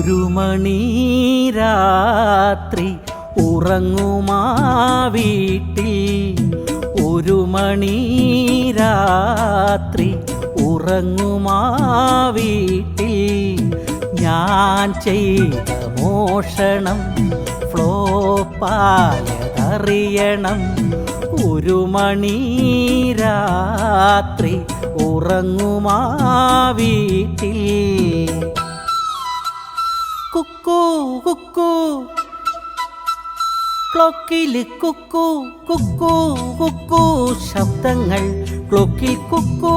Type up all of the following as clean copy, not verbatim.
ഒരു മണി രാത്രി ഉറങ്ങുമാ വീട്ടിൽ, ഒരു മണി രാത്രി ഉറങ്ങുമാ വീട്ടിൽ. ഞാൻ ചെയ്ത മോഷണം ഫ്ലോപ്പായതറിയണം. ഒരു മണി രാത്രി ഉറങ്ങുമാ വീട്ടിൽ. കുക്കു കുക്കു ക്ലോക്കിൽ കുക്കു കുക്കു കുക്കു ശബ്ദങ്ങൾ, ക്ലോക്കിൽ കുക്കു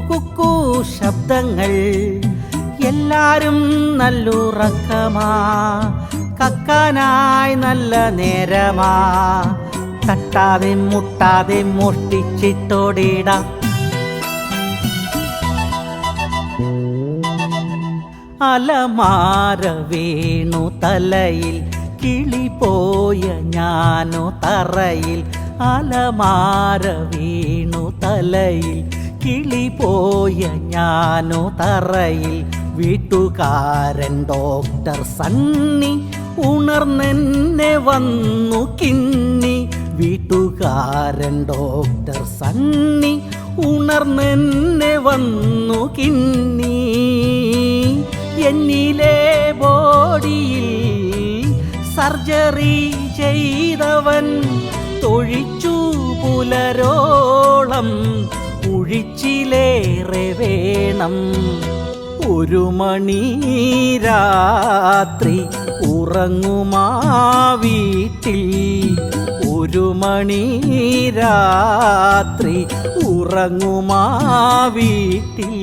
കുക്കു ശബ്ദങ്ങൾ. എല്ലാരും നല്ലുറക്കമാ, കക്കാനായി നല്ല നേരമാ. തട്ടാതെ മുട്ടാതെ മോഷ്ടിച്ചിട്ടോടിടാം. അലമാര വീണു തലയിൽ, കിളി പോയ ഞാനോ തറയിൽ. അലമാര വീണു തലയിൽ, കിളി പോയ ഞാനോ തറയിൽ. വീട്ടുകാരൻ ഡോക്ടർ സണ്ണി ഉണർന്നെന്നെ വന്നു കിന്നി. വീട്ടുകാരൻ ഡോക്ടർ സണ്ണി ഉണർന്നെന്നെ വന്നു കിന്നി. എന്നിലെ ബോഡിയിൽ സർജറി ചെയ്തവൻ തൊഴിച്ചു പുലരോളം, ഒഴിച്ചിലേറെ വേണം. ഒരു മണി രാത്രി ഉറങ്ങുമാ വീട്ടിൽ, ഒരു മണി രാത്രി ഉറങ്ങുമാ വീട്ടിൽ.